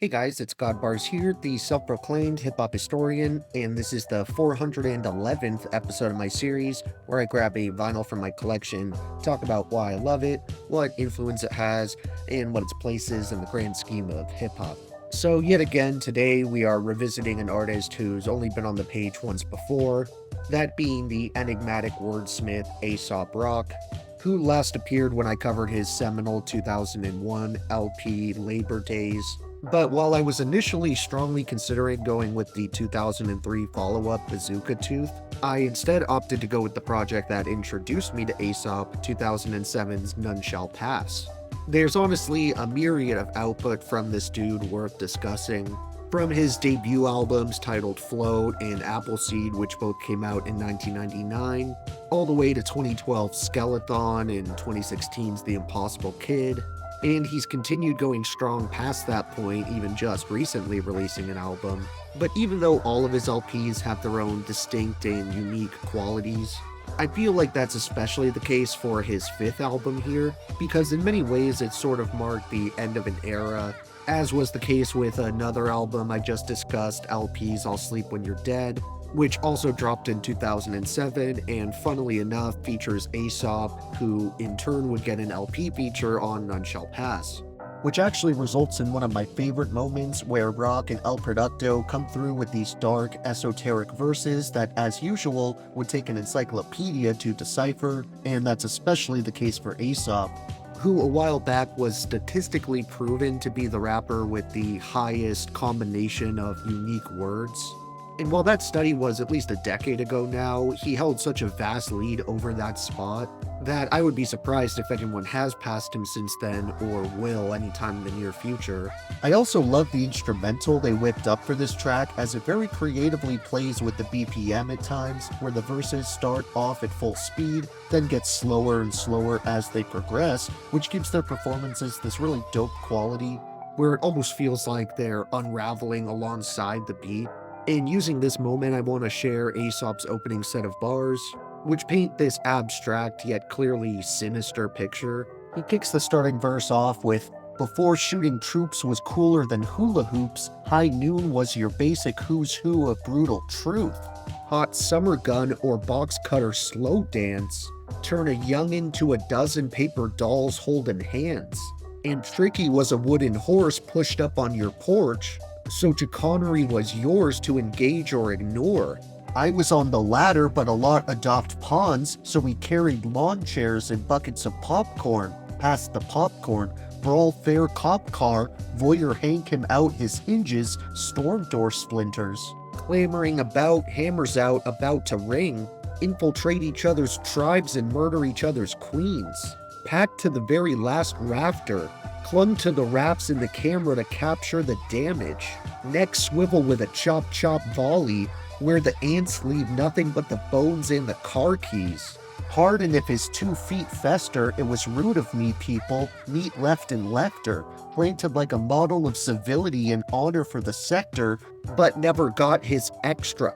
Hey guys, it's Godbars here, the self-proclaimed hip-hop historian, and this is the 411th episode of my series, where I grab a vinyl from my collection, talk about why I love it, what influence it has, and what its place is in the grand scheme of hip-hop. So yet again, today we are revisiting an artist who's only been on the page once before, that being the enigmatic wordsmith Aesop Rock, who last appeared when I covered his seminal 2001 LP Labor Days. But while I was initially strongly considering going with the 2003 follow-up Bazooka Tooth, I instead opted to go with the project that introduced me to Aesop, 2007's None Shall Pass. There's honestly a myriad of output from this dude worth discussing. From his debut albums titled Float and Appleseed, which both came out in 1999, all the way to 2012's Skeleton and 2016's The Impossible Kid, and he's continued going strong past that point, even just recently releasing an album. But even though all of his LPs have their own distinct and unique qualities, I feel like that's especially the case for his fifth album here, because in many ways it sort of marked the end of an era, as was the case with another album I just discussed, LP's I'll Sleep When You're Dead, which also dropped in 2007 and funnily enough features Aesop, who in turn would get an LP feature on None Shall Pass. Which actually results in one of my favorite moments where Rock and El Producto come through with these dark, esoteric verses that, as usual, would take an encyclopedia to decipher, and that's especially the case for Aesop, who a while back was statistically proven to be the rapper with the highest combination of unique words. And while that study was at least a decade ago now, he held such a vast lead over that spot that I would be surprised if anyone has passed him since then or will anytime in the near future. I also love the instrumental they whipped up for this track, as it very creatively plays with the BPM at times, where the verses start off at full speed, then get slower and slower as they progress, which gives their performances this really dope quality, where it almost feels like they're unraveling alongside the beat. In using this moment, I want to share Aesop's opening set of bars, which paint this abstract yet clearly sinister picture. He kicks the starting verse off with, "Before shooting troops was cooler than hula hoops, high noon was your basic who's who of brutal truth. Hot summer gun or box cutter slow dance, turn a youngin' to a dozen paper dolls holding hands. And tricky was a wooden horse pushed up on your porch, so chicanery was yours to engage or ignore. I was on the ladder, but a lot adopt pawns, so we carried lawn chairs and buckets of popcorn. Past the popcorn, brawl fair cop car, voyeur hank him out his hinges, storm door splinters. Clamoring about, hammers out, about to ring, infiltrate each other's tribes and murder each other's queens. Packed to the very last rafter, clung to the wraps in the camera to capture the damage. Neck swivel with a chop volley, where the ants leave nothing but the bones and the car keys. Pardon if his 2 feet fester, it was rude of me, people, meet left and lefter, planted like a model of civility and honor for the sector, but never got his extra.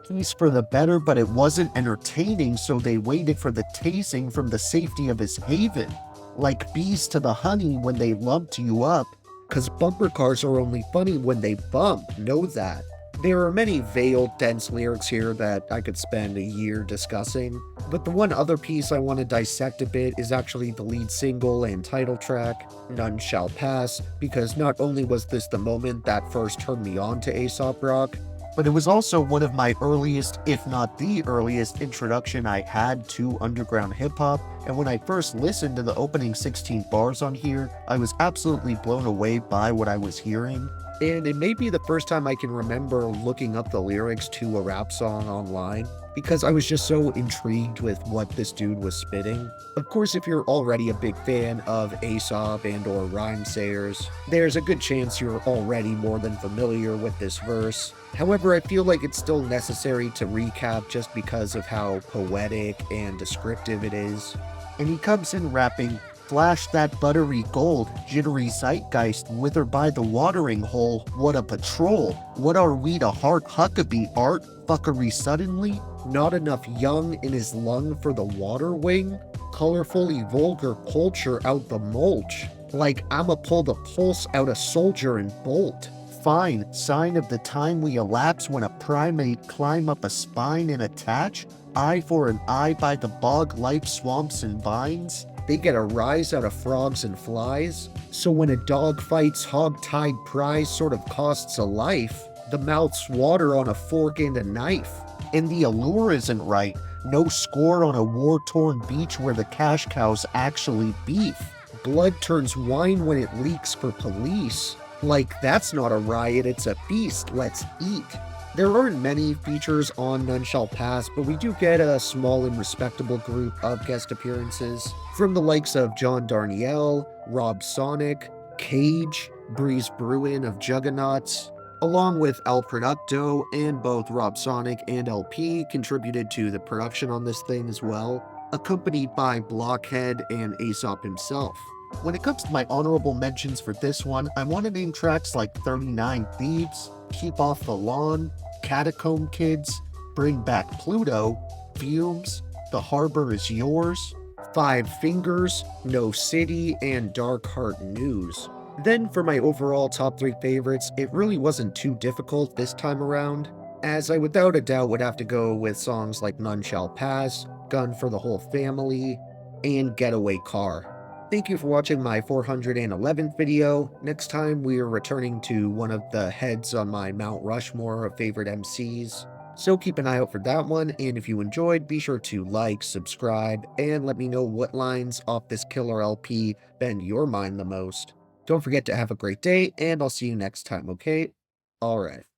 He's for the better, but it wasn't entertaining, so they waited for the tasing from the safety of his haven. Like bees to the honey when they lumped you up, 'cause bumper cars are only funny when they bump, know that. There are many veiled, dense lyrics here that I could spend a year discussing, but the one other piece I want to dissect a bit is actually the lead single and title track, None Shall Pass, because not only was this the moment that first turned me on to Aesop Rock, but it was also one of my earliest, if not the earliest, introduction I had to underground hip-hop, and when I first listened to the opening 16 bars on here, I was absolutely blown away by what I was hearing. And it may be the first time I can remember looking up the lyrics to a rap song online, because I was just so intrigued with what this dude was spitting. Of course, if you're already a big fan of Aesop and or rhymesayers, there's a good chance you're already more than familiar with this verse. However, I feel like it's still necessary to recap just because of how poetic and descriptive it is. And he comes in rapping, "Flash that buttery gold, jittery zeitgeist, wither by the watering hole, what a patrol. What are we to heart Huckabee art, fuckery suddenly? Not enough young in his lung for the water wing? Colorfully vulgar culture out the mulch. Like I'ma pull the pulse out a soldier and bolt. Fine, sign of the time we elapse when a primate climb up a spine and attach? Eye for an eye by the bog life swamps and vines? They get a rise out of frogs and flies? So when a dog fights hog-tied prize sort of costs a life, the mouth's water on a fork and a knife. And the allure isn't right. No score on a war-torn beach where the cash cow's actually beef. Blood turns wine when it leaks for police. Like, that's not a riot, it's a feast, let's eat. There aren't many features on None Shall Pass, but we do get a small and respectable group of guest appearances from the likes of John Darnielle, Rob Sonic, Cage, Breeze Bruin of Juggernauts, along with El Producto, and both Rob Sonic and LP contributed to the production on this thing as well, accompanied by Blockhead and Aesop himself. When it comes to my honorable mentions for this one, I want to name tracks like 39 Thieves, Keep Off the Lawn, Catacomb Kids, Bring Back Pluto, Fumes, The Harbor Is Yours, Five Fingers, No City, and Dark Heart News. Then for my overall top 3 favorites, it really wasn't too difficult this time around, as I without a doubt would have to go with songs like None Shall Pass, Gun for the Whole Family, and Getaway Car. Thank you for watching my 411th video. Next time we are returning to one of the heads on my Mount Rushmore of favorite MCs. So keep an eye out for that one, and if you enjoyed, be sure to like, subscribe, and let me know what lines off this killer LP bend your mind the most. Don't forget to have a great day, and I'll see you next time, okay? Alright.